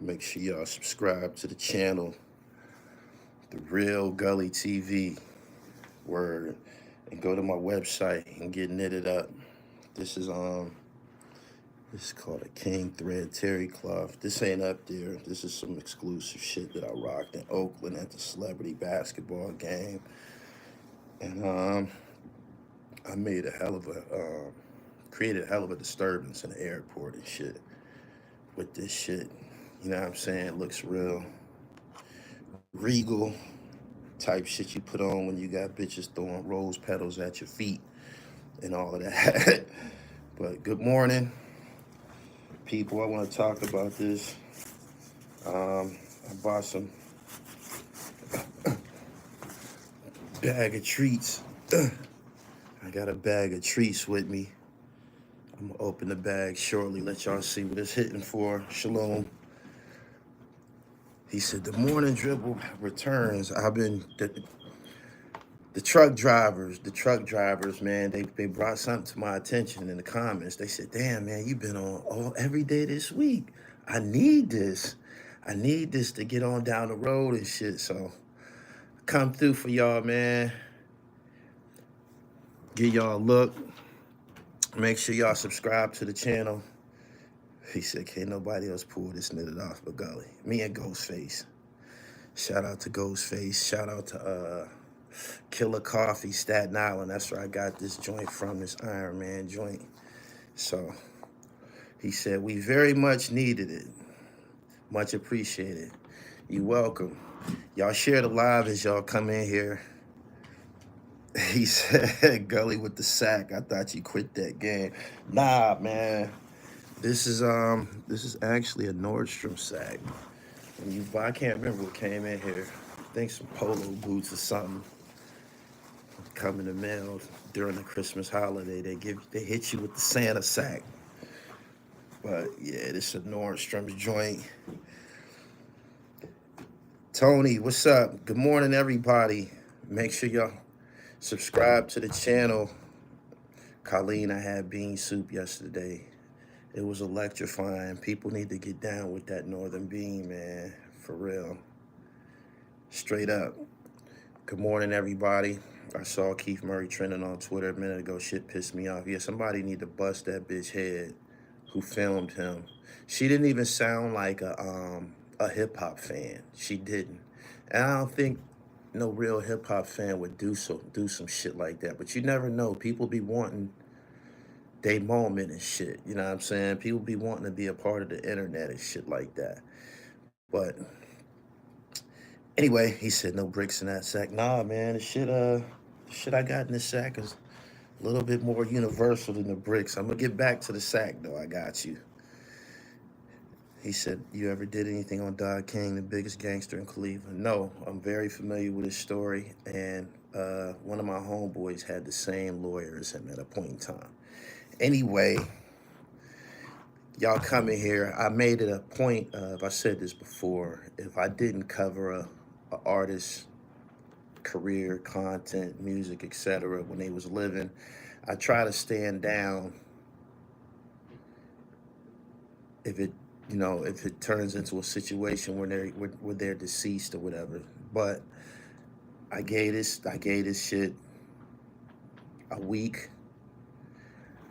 Make sure y'all subscribe to the channel, The Real Gully TV. Word. And go to my website and get knitted up. This is called a King Thread Terry cloth. This ain't up there. This is some exclusive shit that I rocked in Oakland at the celebrity basketball game. And I made created a hell of a disturbance in the airport and shit with this shit. You know what I'm saying? It looks real regal type shit you put on when you got bitches throwing rose petals at your feet and all of that. But good morning, people. I want to talk about this. I bought some bag of treats. I got a bag of treats with me. I'm gonna open the bag shortly, let y'all see what it's hitting for. Shalom. He said, the morning dribble returns. The truck drivers, man, they brought something to my attention in the comments. They said, damn, man, you've been on every day this week. I need this. I need this to get on down the road and shit. So come through for y'all, man. Give y'all a look. Make sure y'all subscribe to the channel. He said, can't nobody else pull this knitted off but Gully. Me and Ghostface. Shout out to Ghostface. Shout out to Killer Coffee, Staten Island. That's where I got this joint from, this Iron Man joint. So he said, we very much needed it. Much appreciated. You welcome. Y'all share the live as y'all come in here. He said, Gully with the sack. I thought you quit that game. Nah, man. This is actually a Nordstrom sack. I can't remember what came in here. I think some polo boots or something. Come in the mail during the Christmas holiday. They hit you with the Santa sack. But yeah, this is a Nordstrom's joint. Tony, what's up? Good morning, everybody. Make sure y'all subscribe to the channel. Colleen, I had bean soup yesterday. It was electrifying. People need to get down with that northern bean, man. For real. Straight up. Good morning, everybody. I saw Keith Murray trending on Twitter a minute ago. Shit pissed me off. Yeah, somebody need to bust that bitch head who filmed him. She didn't even sound like a hip-hop fan. She didn't. And I don't think no real hip-hop fan would do some shit like that. But you never know. People be wanting they moment and shit. You know what I'm saying? People be wanting to be a part of the internet and shit like that. But anyway, he said no bricks in that sack. Nah, man, the shit I got in the sack is a little bit more universal than the bricks. I'm gonna get back to the sack though. I got you. He said, you ever did anything on Dog King, the biggest gangster in Cleveland? No, I'm very familiar with his story. And one of my homeboys had the same lawyer as him at a point in time. Anyway, y'all coming here. I made it a point of, I said this before, if I didn't cover a artist's career, content, music, etc. when they was living, I try to stand down if it turns into a situation where they're deceased or whatever. But I gave this shit a week.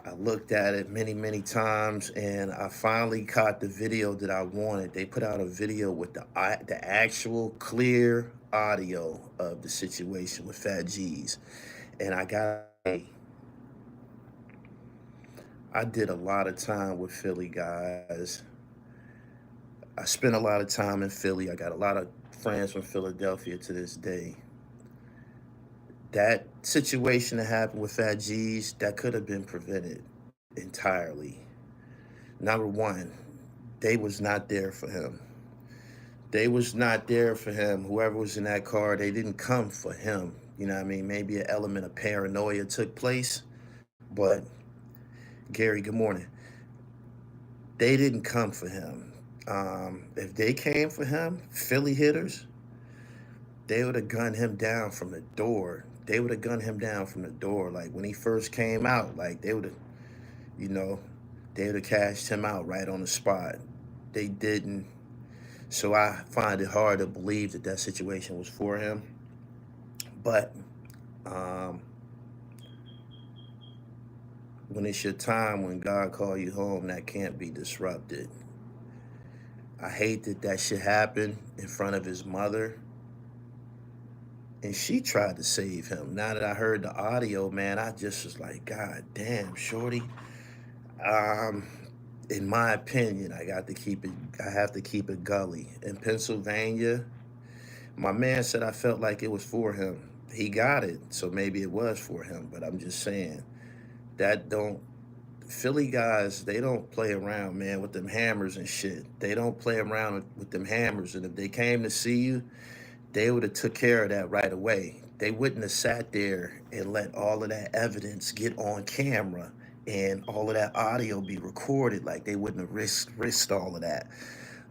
I looked at it many times, and I finally caught the video that I wanted. They put out a video with the actual clear audio of the situation with Phat Geez. And I did a lot of time with Philly guys. I spent a lot of time in Philly. I got a lot of friends from Philadelphia to this day. That situation that happened with Phat Geez, that could have been prevented entirely. Number one, they was not there for him. They was not there for him. Whoever was in that car, they didn't come for him. You know what I mean? Maybe an element of paranoia took place. But, Gary, good morning. They didn't come for him. If they came for him, Philly hitters, they would have gunned him down from the door. They would have gunned him down from the door. Like when he first came out, like they would have, they would have cashed him out right on the spot. They didn't. So I find it hard to believe that that situation was for him. But um, when it's your time, when God call you home, that can't be disrupted. I hate that that shit happened in front of his mother. And she tried to save him. Now that I heard the audio, man, I just was like, God damn, shorty. Um, in my opinion, I have to keep it gully. In Pennsylvania, my man said I felt like it was for him. He got it, so maybe it was for him. But I'm just saying that don't Philly guys, they don't play around, man, with them hammers and shit. They don't play around with them hammers. And if they came to see you, they would have took care of that right away. They wouldn't have sat there and let all of that evidence get on camera and all of that audio be recorded. Like they wouldn't have risked all of that.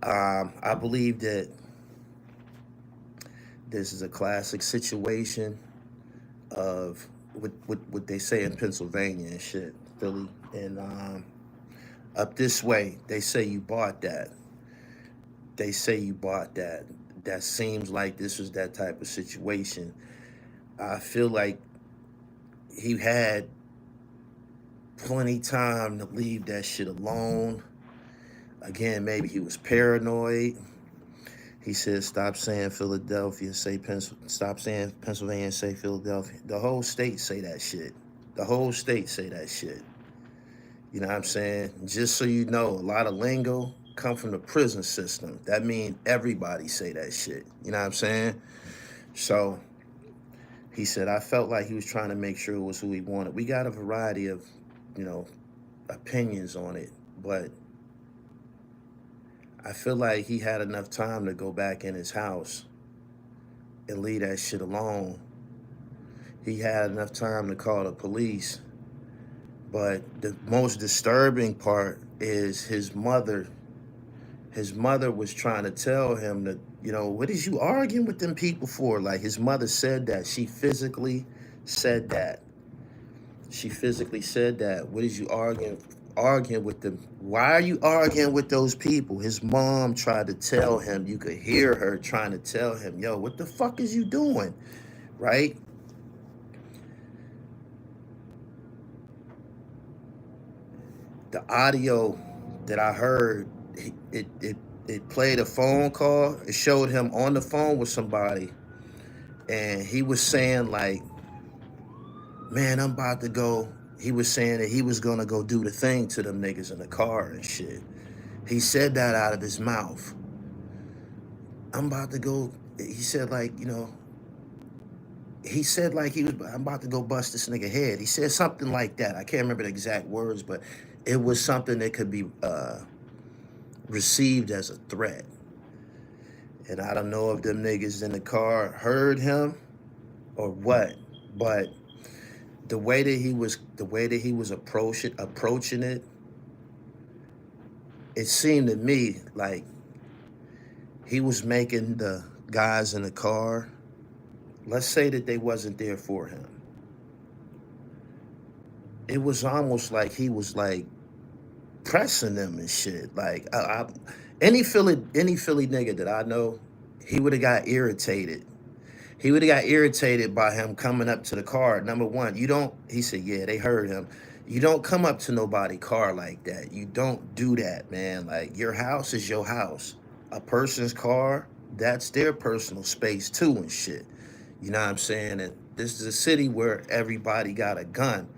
I believe that this is a classic situation of what they say in Pennsylvania and shit, Philly, and up this way, they say you bought that. They say you bought that. That seems like this was that type of situation. I feel like he had plenty time to leave that shit alone. Again, maybe he was paranoid. He said, "Stop saying Philadelphia, say stop saying Pennsylvania, say Philadelphia." The whole state say that shit. The whole state say that shit. You know what I'm saying? Just so you know, a lot of lingo come from the prison system. That means everybody say that shit. You know what I'm saying? So he said, I felt like he was trying to make sure it was who he wanted. We got a variety of, you know, opinions on it, but I feel like he had enough time to go back in his house and leave that shit alone. He had enough time to call the police. But the most disturbing part is his mother. His mother was trying to tell him that, you know, what is you arguing with them people for? Like his mother said that. She physically said that. She physically said that. What is you arguing with them? Why are you arguing with those people? His mom tried to tell him, you could hear her trying to tell him, yo, what the fuck is you doing? Right? The audio that I heard, it played a phone call. It showed him on the phone with somebody, and he was saying like, "Man, I'm about to go." He was saying that he was gonna go do the thing to them niggas in the car and shit. He said that out of his mouth. I'm about to go. He said like, you know, he said like I'm about to go bust this nigga head. He said something like that. I can't remember the exact words, but it was something that could be received as a threat. And I don't know if them niggas in the car heard him or what, but the way that he was approaching it, it seemed to me like he was making the guys in the car, let's say that they wasn't there for him. It was almost like he was like pressing them and shit. Like any Philly nigga that I know, he would have got irritated. He would have got irritated by him coming up to the car. Number one, you don't, he said, yeah, they heard him. You don't come up to nobody's car like that. You don't do that, man. Like, your house is your house. A person's car, that's their personal space too and shit. You know what I'm saying? And this is a city where everybody got a gun.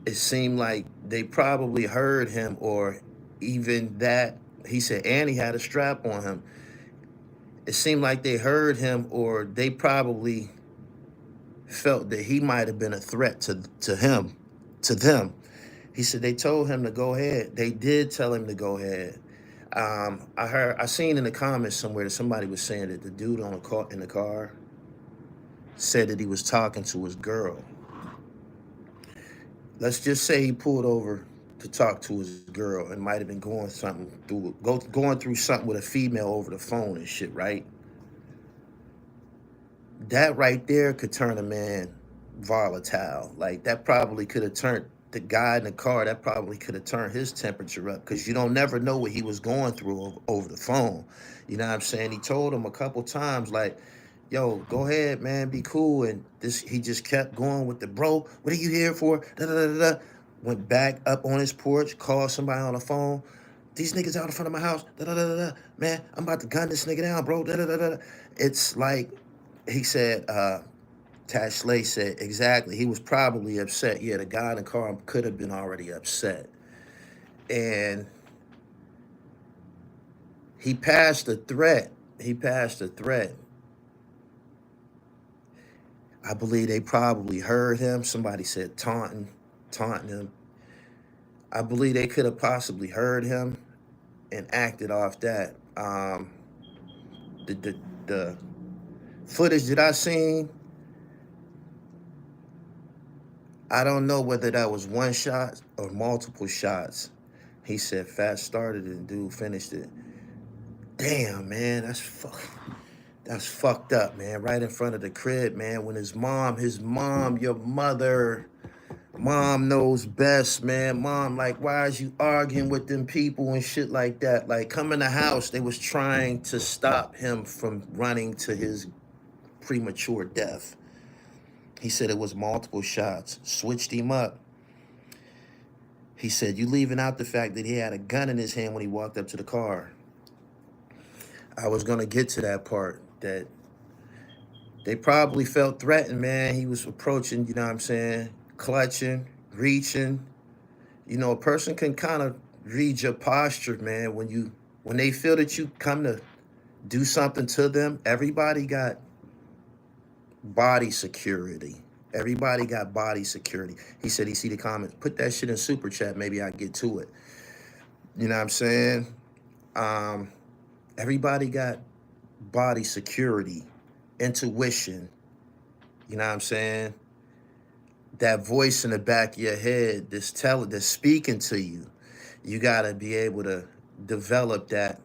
It seemed like they probably heard him, or even that, he said, and he had a strap on him. It seemed like they heard him, or they probably felt that he might have been a threat to them. He said they told him to go ahead. They did tell him to go ahead. I seen in the comments somewhere that somebody was saying that the dude in the car said that he was talking to his girl. Let's just say he pulled over to talk to his girl and might have been going through something with a female over the phone and shit, right? That right there could turn a man volatile. Like, that probably could have turned the guy in the car, that probably could have turned his temperature up, because you don't never know what he was going through over the phone. You know what I'm saying? He told him a couple times, like, yo, go ahead, man, be cool. And he just kept going with the, bro, what are you here for? Da, da, da, da, da. Went back up on his porch, called somebody on the phone. These niggas out in front of my house. Da, da, da, da, da. Man, I'm about to gun this nigga down, bro. Da, da, da, da. It's like, he said, Tash Slay said, exactly. He was probably upset. Yeah, the guy in the car could have been already upset. And he passed a threat. He passed a threat. I believe they probably heard him. Somebody said taunting him. I believe they could have possibly heard him and acted off that. The footage that I seen, I don't know whether that was one shot or multiple shots. He said Phat started it and dude finished it. Damn, man, that's fucked up, man. Right in front of the crib, man. When his mom, your mother, mom knows best, man. Mom, like, why is you arguing with them people and shit like that? Like, come in the house, they was trying to stop him from running to his premature death. He said it was multiple shots, switched him up. He said, you leaving out the fact that he had a gun in his hand when he walked up to the car. I was gonna get to that part, that they probably felt threatened, man. He was approaching, you know what I'm saying, clutching, reaching. You know, a person can kind of read your posture, man. When they feel that you come to do something to them, everybody got body security. Everybody got body security. He said he see the comments. Put that shit in super chat. Maybe I get to it. You know what I'm saying? Everybody got body security, intuition. You know what I'm saying? That voice in the back of your head that's speaking to you. You gotta be able to develop that.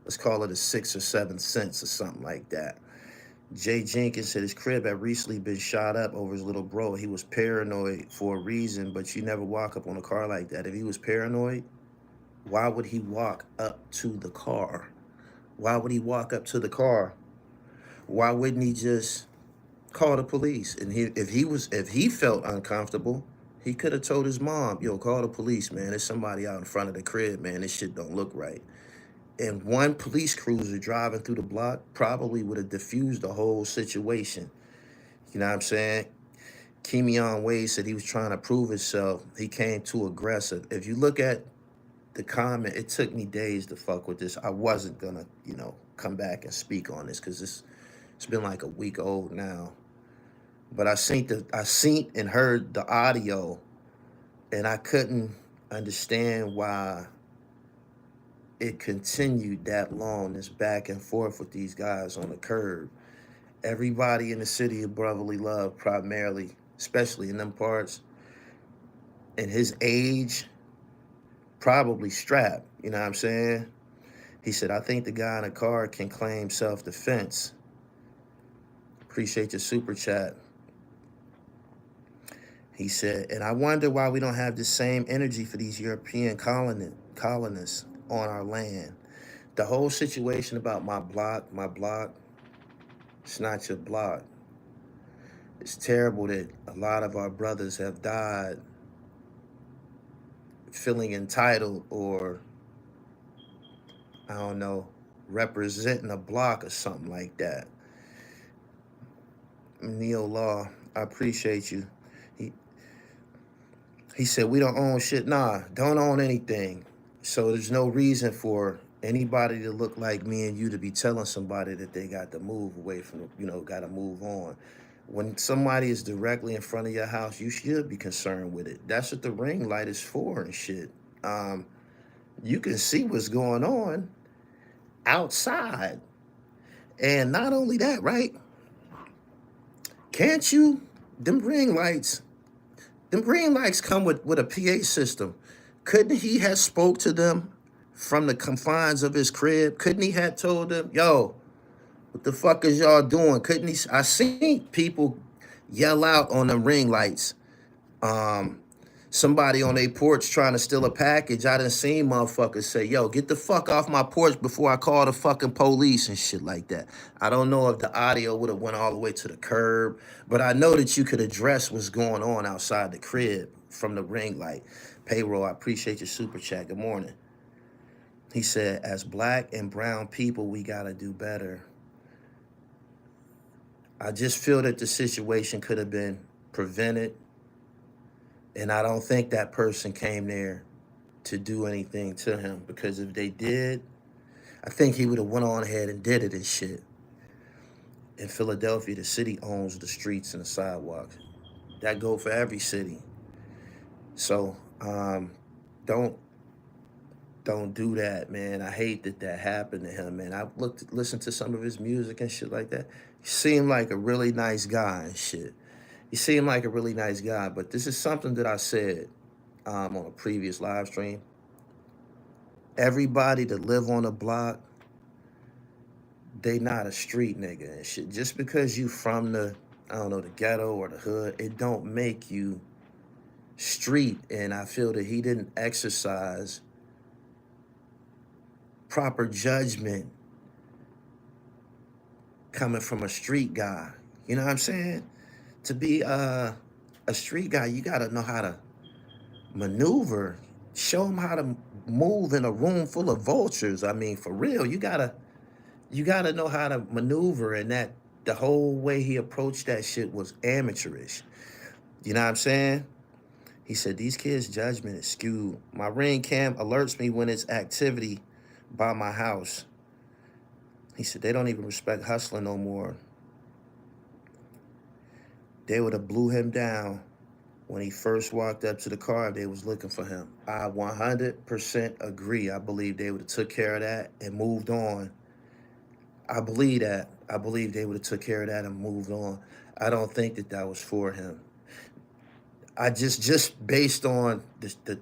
Let's call it a 6th or 7th sense or something like that. Jay Jenkins said his crib had recently been shot up over his little bro. He was paranoid for a reason, but you never walk up on a car like that. If he was paranoid, why would he walk up to the car? Why would he walk up to the car? Why wouldn't he just call the police? And if he felt uncomfortable, he could have told his mom, yo, call the police, man. There's somebody out in front of the crib, man. This shit don't look right. And one police cruiser driving through the block probably would have diffused the whole situation. You know what I'm saying? Kemeon Wade said he was trying to prove himself. He came too aggressive. If you look at the comment, it took me days to fuck with this. I wasn't gonna, come back and speak on this because it's been like a week old now. But I seen and heard the audio, and I couldn't understand why it continued that long, this back and forth with these guys on the curb. Everybody in the city of brotherly love, primarily, especially in them parts, and his age, probably strapped, you know what I'm saying? He said, I think the guy in the car can claim self-defense. Appreciate your super chat. He said, and I wonder why we don't have the same energy for these European colonists on our land. The whole situation about my block, it's not your block. It's terrible that a lot of our brothers have died feeling entitled or, I don't know, representing a block or something like that. Neo Law, I appreciate you. He said, we don't own shit. Nah, don't own anything. So there's no reason for anybody to look like me and you to be telling somebody that they got to move away from, got to move on. When somebody is directly in front of your house, you should be concerned with it. That's what the ring light is for and shit. You can see what's going on outside. And not only that, right? Can't you, them ring lights come with a PA system. Couldn't he have spoke to them from the confines of his crib? Couldn't he have told them, yo, what the fuck is y'all doing? Couldn't he? I seen people yell out on the ring lights. Somebody on their porch trying to steal a package. I done seen motherfuckers say, yo, get the fuck off my porch before I call the fucking police and shit like that. I don't know if the audio would have went all the way to the curb, but I know that you could address what's going on outside the crib from the ring light. Payroll, I appreciate your super chat. Good morning. He said, as black and brown people, we gotta do better. I just feel that the situation could have been prevented. And I don't think that person came there to do anything to him, because if they did, I think he would have went on ahead and did it and shit. In Philadelphia, the city owns the streets and the sidewalks. That go for every city. So don't do that, man. I hate that happened to him, man. I listened to some of his music and shit like that. He seemed like a really nice guy and shit. He seemed like a really nice guy, but this is something that I said on a previous live stream. Everybody that live on the block, they not a street nigga and shit. Just because you from the, I don't know, the ghetto or the hood, it don't make you street. And I feel that he didn't exercise proper judgment coming from a street guy. You know what I'm saying? To be a street guy, you gotta know how to maneuver. Show him how to move in a room full of vultures. I mean, for real, you gotta know how to maneuver. And that the whole way he approached that shit was amateurish. You know what I'm saying? He said, these kids' judgment is skewed. My ring cam alerts me when it's activity by my house. He said, they don't even respect hustling no more. They would have blew him down when he first walked up to the car if they was looking for him. I 100% agree. I believe they would have took care of that and moved on. I believe that. I believe they would have took care of that and moved on. I don't think that was for him. I just based on the